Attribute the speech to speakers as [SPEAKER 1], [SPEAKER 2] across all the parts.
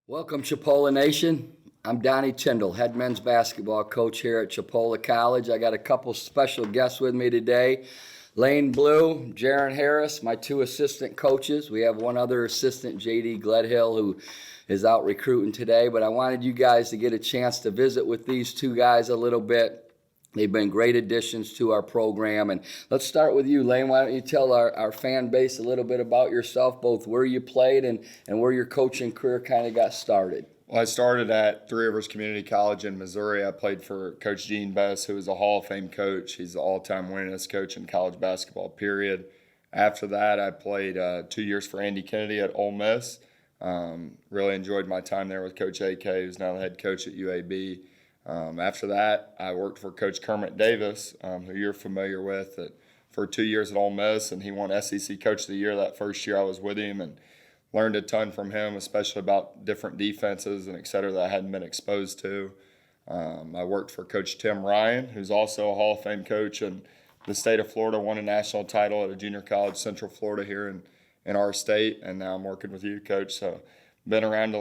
[SPEAKER 1] Welcome, Chipola Nation. I'm Donnie Tyndall, head men's basketball coach here at Chipola College. I got a couple special guests with me today. Lane Blue, Jaron Harris, my two assistant coaches. We have one other assistant, JD Gledhill, who is out recruiting today. But I wanted you guys to get a chance to visit with these two guys a little bit. They've been great additions to our program. And let's start with you, Lane. Why don't you tell our fan base a little bit about yourself, both where you played and where your coaching career kind of got started?
[SPEAKER 2] Well, I started at Three Rivers Community College in Missouri. I played for Coach Gene Bess, who is a Hall of Fame coach. He's the all-time winningest coach in college basketball, period. After that, I played 2 years for Andy Kennedy at Ole Miss. Really enjoyed my time there with Coach AK, who's now the head coach at UAB. After that, I worked for Coach Kermit Davis, who you're familiar with, for 2 years at Ole Miss, and he won SEC Coach of the Year that first year I was with him, and learned a ton from him, especially about different defenses and et cetera that I hadn't been exposed to. I worked for Coach Tim Ryan, who's also a Hall of Fame coach in the state of Florida, won a national title at a junior college, Central Florida here in our state, and now I'm working with you, Coach. So been around,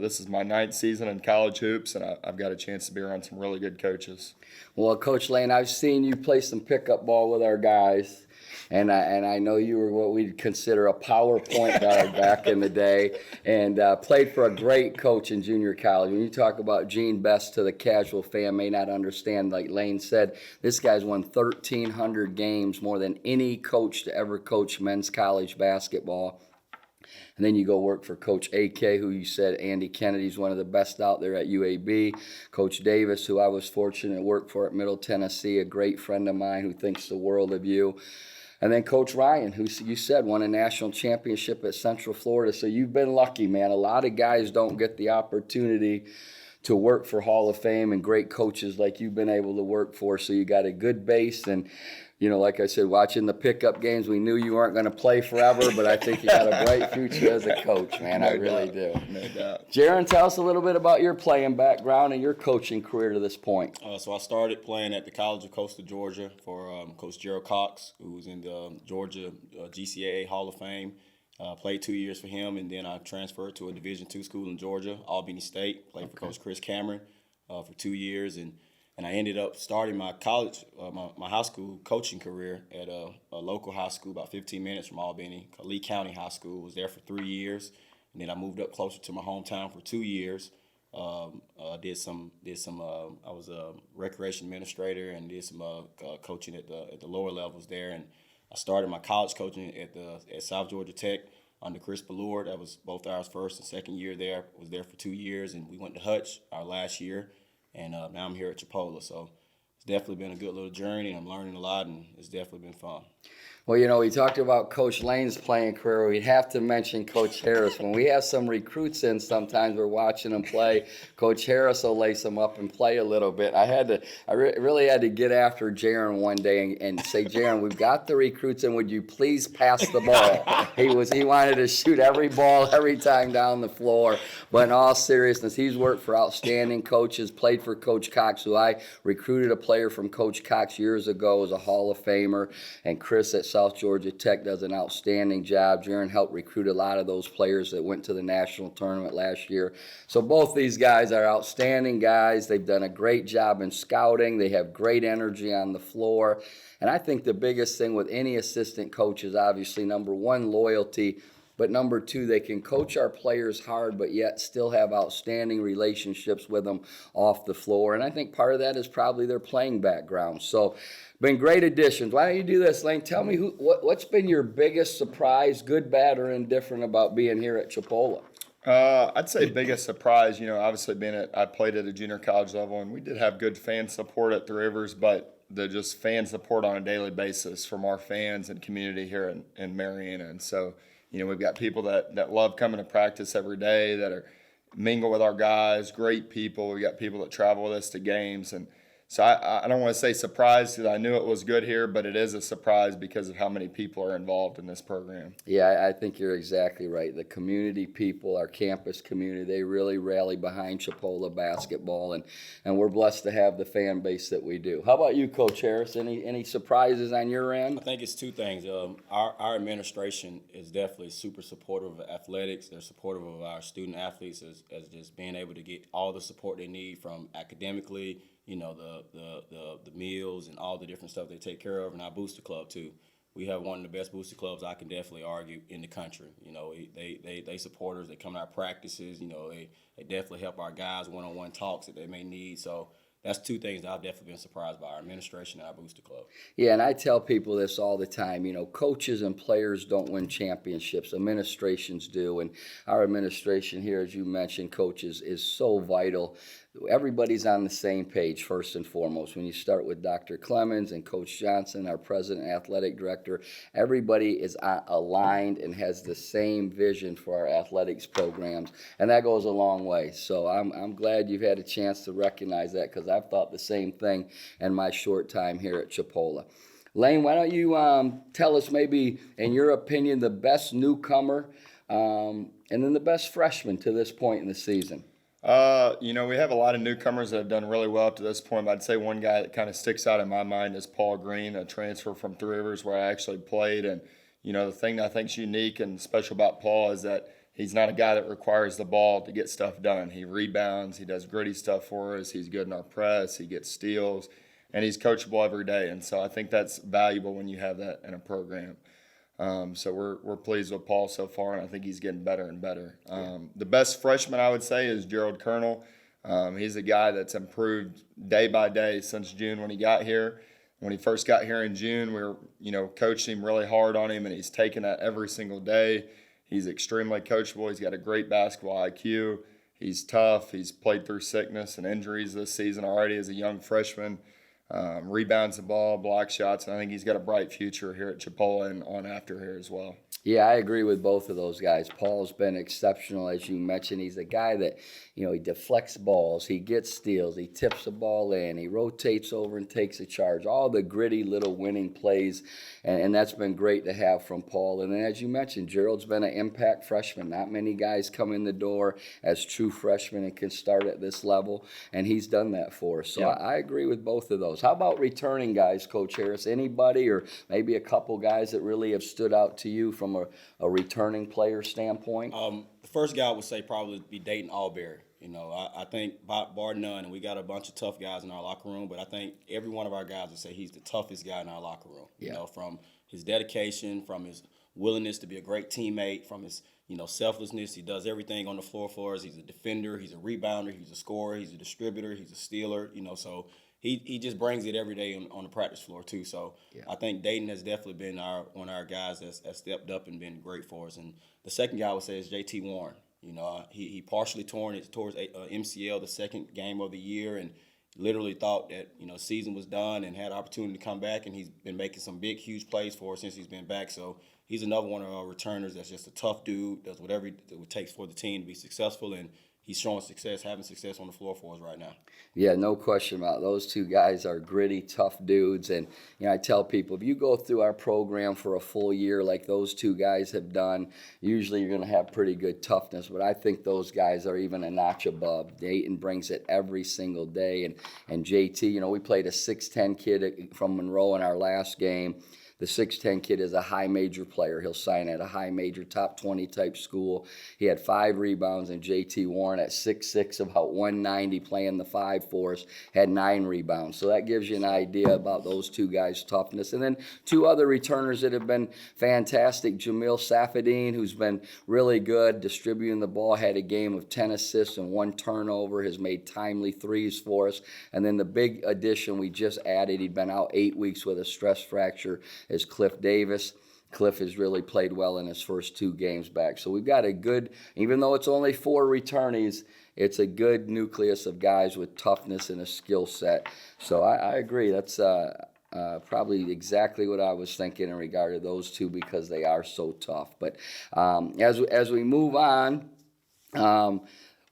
[SPEAKER 2] this is my 9th season in college hoops, and I've got a chance to be around some really good coaches.
[SPEAKER 1] Well, Coach Lane, I've seen you play some pickup ball with our guys, and I know you were what we'd consider a power point guard back in the day, and played for a great coach in junior college. When you talk about Gene Best, to the casual fan may not understand, like Lane said, this guy's won 1,300 games, more than any coach to ever coach men's college basketball. And then you go work for Coach AK, who you said Andy Kennedy's one of the best out there at UAB. Coach Davis, who I was fortunate to work for at Middle Tennessee, a great friend of mine who thinks the world of you. And then Coach Ryan, who you said won a national championship at Central Florida. So you've been lucky, man. A lot of guys don't get the opportunity to work for Hall of Fame and great coaches like you've been able to work for. So you got a good base. And, you know, like I said, watching the pickup games, we knew you weren't going to play forever, but I think you got a bright future as a coach, man. I really do.
[SPEAKER 2] No doubt.
[SPEAKER 1] Jaron, tell us a little bit about your playing background and your coaching career to this point.
[SPEAKER 3] So I started playing at the College of Coastal Georgia for Coach Gerald Cox, who was in the Georgia GCAA Hall of Fame. Played 2 years for him, and then I transferred to a Division II school in Georgia, Albany State. Played for Coach Chris Cameron for 2 years, and I ended up starting my college, my high school coaching career at a local high school about 15 minutes from Albany, Lee County High School. Was there for 3 years, and then I moved up closer to my hometown for 2 years. Did some. I was a recreation administrator and did some coaching at the lower levels there, and I started my college coaching at South Georgia Tech under Chris Ballard. That was both our first and second year there. Was there for 2 years, and we went to Hutch our last year, and now I'm here at Chipola. So it's definitely been a good little journey. I'm learning a lot, and it's definitely been fun.
[SPEAKER 1] Well, you know, we talked about Coach Lane's playing career. We'd have to mention Coach Harris. When we have some recruits in, sometimes we're watching them play. Coach Harris will lace them up and play a little bit. I really had to get after Jaron one day and say, Jaron, we've got the recruits in. Would you please pass the ball? He wanted to shoot every ball every time down the floor. But in all seriousness, he's worked for outstanding coaches. Played for Coach Cox, who I recruited a player from Coach Cox years ago as a Hall of Famer, and Chris at South Georgia Tech does an outstanding job. Jaron helped recruit a lot of those players that went to the national tournament last year. So both these guys are outstanding guys. They've done a great job in scouting. They have great energy on the floor. And I think the biggest thing with any assistant coach is obviously, number one, loyalty. But number two, they can coach our players hard, but yet still have outstanding relationships with them off the floor. And I think part of that is probably their playing background. So, been great additions. Why don't you do this, Lane? Tell me what's been your biggest surprise, good, bad, or indifferent, about being here at Chipola?
[SPEAKER 2] I'd say biggest surprise, you know, obviously I played at a junior college level, and we did have good fan support at Three Rivers, but the just fan support on a daily basis from our fans and community here in Marietta. And so, you know, we've got people that love coming to practice every day, that are mingle with our guys, great people. We got people that travel with us to games, and So I don't want to say surprised because I knew it was good here, but it is a surprise because of how many people are involved in this program.
[SPEAKER 1] Yeah, I think you're exactly right. The community people, our campus community, they really rally behind Chipola basketball, and we're blessed to have the fan base that we do. How about you, Coach Harris? Any surprises on your end?
[SPEAKER 3] I think it's two things. Our administration is definitely super supportive of athletics. They're supportive of our student athletes as just being able to get all the support they need from academically, the meals and all the different stuff they take care of, and our booster club too. We have one of the best booster clubs I can definitely argue in the country. They support us. They come to our practices. They definitely help our guys one-on-one talks that they may need. So that's two things that I've definitely been surprised by: our administration and our booster club.
[SPEAKER 1] Yeah, and I tell people this all the time. Coaches and players don't win championships. Administrations do, and our administration here, as you mentioned, coaches, is so vital. Everybody's on the same page, first and foremost. When you start with Dr. Clemens and Coach Johnson, our president and athletic director, everybody is aligned and has the same vision for our athletics programs, and that goes a long way. So I'm glad you've had a chance to recognize that, because I've thought the same thing in my short time here at Chipola. Lane, why don't you tell us maybe, in your opinion, the best newcomer and then the best freshman to this point in the season?
[SPEAKER 2] We have a lot of newcomers that have done really well up to this point, but I'd say one guy that kind of sticks out in my mind is Paul Green, a transfer from Three Rivers where I actually played. And, the thing that I think is unique and special about Paul is that he's not a guy that requires the ball to get stuff done. He rebounds, he does gritty stuff for us, he's good in our press, he gets steals, and he's coachable every day. And so I think that's valuable when you have that in a program. So we're pleased with Paul so far, and I think he's getting better and better. The best freshman, I would say, is Gerald Colonel. He's a guy that's improved day by day since June when he got here. When he first got here in June, we were, coaching him really hard on him, and he's taken that every single day. He's extremely coachable. He's got a great basketball IQ. He's tough. He's played through sickness and injuries this season already as a young freshman. Rebounds the ball, blocks shots, and I think he's got a bright future here at Chipola and on after here as well.
[SPEAKER 1] Yeah, I agree with both of those guys. Paul's been exceptional, as you mentioned. He's a guy that, he deflects balls, he gets steals, he tips the ball in, he rotates over and takes a charge. All the gritty little winning plays, and that's been great to have from Paul. And then, as you mentioned, Gerald's been an impact freshman. Not many guys come in the door as true freshmen and can start at this level, and he's done that for us. So yeah. I agree with both of those. How about returning guys, Coach Harris? Anybody or maybe a couple guys that really have stood out to you from a returning player standpoint?
[SPEAKER 3] The first guy I would say probably be Dayton Alberry. I think bar none, and we got a bunch of tough guys in our locker room, but I think every one of our guys would say he's the toughest guy in our locker room.
[SPEAKER 1] Yeah.
[SPEAKER 3] From his dedication, from his willingness to be a great teammate, from his selflessness. He does everything on the floor for us. He's a defender, he's a rebounder, he's a scorer, he's a distributor, he's a stealer. So he just brings it every day on the practice floor too. So yeah. I think Dayton has definitely been one of our guys that's stepped up and been great for us. And the second guy I would say is JT Warren. He partially tore his MCL the second game of the year, and literally thought that season was done and had opportunity to come back, and he's been making some big, huge plays for us since he's been back. So he's another one of our returners that's just a tough dude, does whatever it takes for the team to be successful, and he's showing success, having success on the floor for us right now.
[SPEAKER 1] Yeah, no question about it. Those two guys are gritty, tough dudes. And, I tell people, if you go through our program for a full year like those two guys have done, usually you're going to have pretty good toughness. But I think those guys are even a notch above. Dayton brings it every single day. And JT, we played a 6'10" kid from Monroe in our last game. The 6'10" kid is a high major player. He'll sign at a high major, top 20 type school. He had 5 rebounds, and JT Warren at 6'6", about 190, playing the 5 for us, had 9 rebounds. So that gives you an idea about those two guys' toughness. And then 2 other returners that have been fantastic. Jamil Safadine, who's been really good distributing the ball, had a game of 10 assists and 1 turnover, has made timely threes for us. And then the big addition we just added, he'd been out 8 weeks with a stress fracture, is Cliff Davis. Cliff has really played well in his first 2 games back. So we've got a good, even though it's only 4 returnees, it's a good nucleus of guys with toughness and a skill set. So I agree. That's probably exactly what I was thinking in regard to those two, because they are so tough. But as we move on,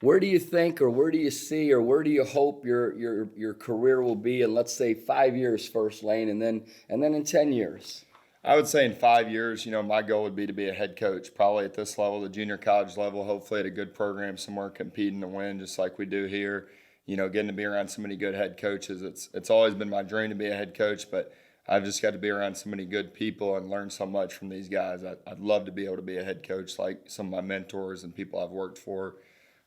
[SPEAKER 1] Where do you think, or where do you see, or where do you hope your career will be in, let's say, 5 years first, Lane, and then in 10 years?
[SPEAKER 2] I would say in 5 years, my goal would be to be a head coach, probably at this level, the junior college level, hopefully at a good program somewhere, competing to win just like we do here. Getting to be around so many good head coaches. It's always been my dream to be a head coach, but I've just got to be around so many good people and learn so much from these guys. I'd love to be able to be a head coach like some of my mentors and people I've worked for.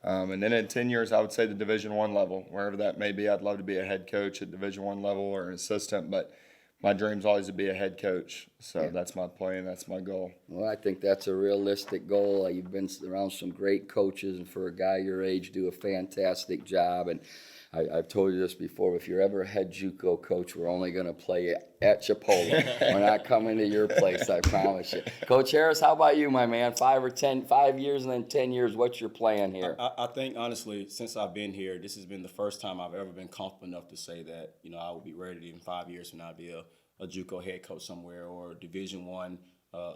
[SPEAKER 2] And then in 10 years, I would say the Division I level, wherever that may be. I'd love to be a head coach at Division I level or an assistant, but my dream's always to be a head coach. So that's my plan. That's my goal.
[SPEAKER 1] Well, I think that's a realistic goal. You've been around some great coaches, and for a guy your age, do a fantastic job. And I've told you this before, if you're ever a head JUCO coach, we're only going to play at Chipola. We're not coming to your place, I promise you. Coach Harris, how about you, my man? 5 years and then 10 years, what's your plan here?
[SPEAKER 3] I think, honestly, since I've been here, this has been the first time I've ever been comfortable enough to say that, I will be ready in 5 years from now to be a JUCO head coach somewhere or Division I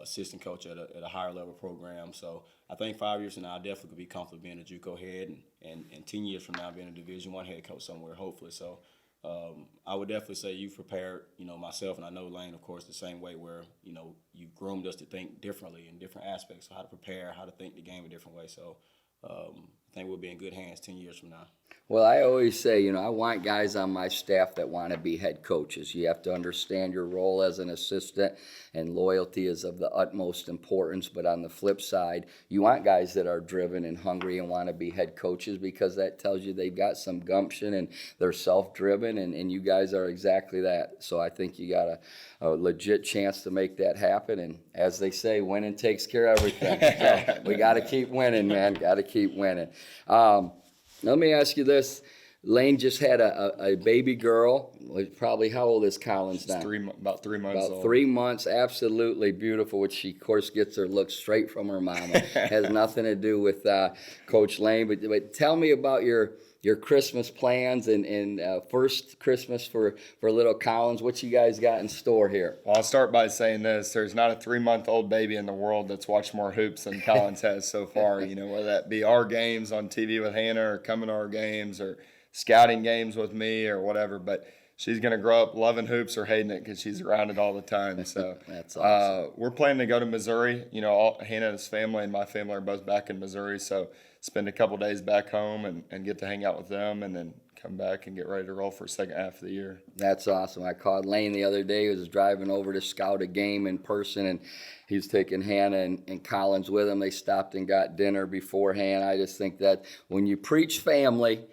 [SPEAKER 3] assistant coach at a higher level program. So I think 5 years from now, I definitely could be comfortable being a JUCO head, and 10 years from now, being a Division I head coach somewhere, hopefully. So I would definitely say you've prepared, myself, and I know Lane, of course, the same way where, you've groomed us to think differently in different aspects of how to prepare, how to think the game a different way. So I think we'll be in good hands 10 years from now.
[SPEAKER 1] Well, I always say, I want guys on my staff that want to be head coaches. You have to understand your role as an assistant, and loyalty is of the utmost importance. But on the flip side, you want guys that are driven and hungry and want to be head coaches, because that tells you they've got some gumption and they're self-driven, and you guys are exactly that. So I think you got a legit chance to make that happen. And as they say, winning takes care of everything. So we got to keep winning, man. Got to keep winning. Let me ask you this. Lane just had a baby girl. Probably, how old is Collins now?
[SPEAKER 2] About 3 months old.
[SPEAKER 1] 3 months, absolutely beautiful, which she, of course, gets her look straight from her mama. Has nothing to do with Coach Lane. But tell me about your Christmas plans and first Christmas for little Collins. What you guys got in store here?
[SPEAKER 2] Well, I'll start by saying this. There's not a 3-month-old baby in the world that's watched more hoops than Collins has so far. Whether that be our games on TV with Hannah or coming to our games or scouting games with me or whatever. But she's going to grow up loving hoops or hating it because she's around it all the time. So
[SPEAKER 1] that's awesome.
[SPEAKER 2] We're planning to go to Missouri. Hannah and his family and my family are both back in Missouri. So spend a couple days back home and get to hang out with them, and then come back and get ready to roll for the second half of the year.
[SPEAKER 1] That's awesome. I called Lane the other day. He was driving over to scout a game in person, and he's taking Hannah and Collins with him. They stopped and got dinner beforehand. I just think that when you preach family,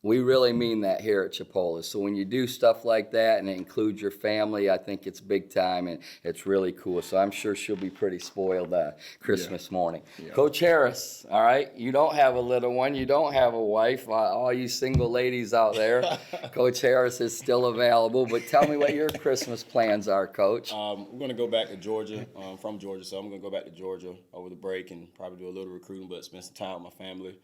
[SPEAKER 1] we really mean that here at Chipola. So when you do stuff like that and it includes your family, I think it's big time, and it's really cool. So I'm sure she'll be pretty spoiled Christmas morning. Yeah. Coach Harris, all right, you don't have a little one. You don't have a wife. All you single ladies out there, Coach Harris is still available. But tell me what your Christmas plans are, Coach.
[SPEAKER 3] We're going to go back to Georgia. I'm from Georgia, so I'm going to go back to Georgia over the break and probably do a little recruiting, but spend some time with my family.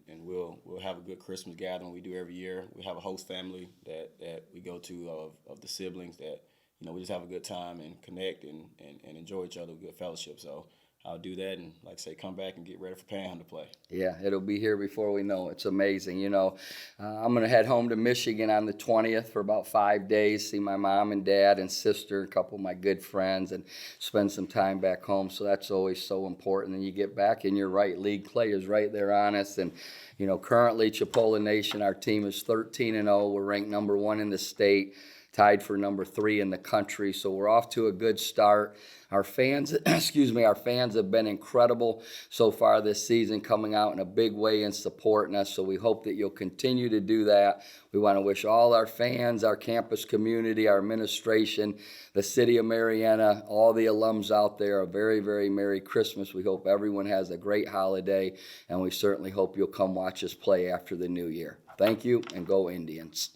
[SPEAKER 3] And we'll have a good Christmas gathering we do every year. We have a host family that we go to of the siblings that, we just have a good time and connect and enjoy each other with good fellowship. So I'll do that and, like I say, come back and get ready for Panhandle play.
[SPEAKER 1] Yeah, it'll be here before we know it. It's amazing. I'm going to head home to Michigan on the 20th for about 5 days, see my mom and dad and sister, a couple of my good friends, and spend some time back home. So that's always so important. And you get back, and you're right, league play is right there on us. And, currently Chipola Nation, our team is 13-0. We're ranked number 1 in the state, tied for number 3 in the country. So we're off to a good start. Our fans, our fans have been incredible so far this season, coming out in a big way and supporting us. So we hope that you'll continue to do that. We want to wish all our fans, our campus community, our administration, the city of Marietta, all the alums out there a very, very Merry Christmas. We hope everyone has a great holiday, and we certainly hope you'll come watch us play after the new year. Thank you, and go Indians.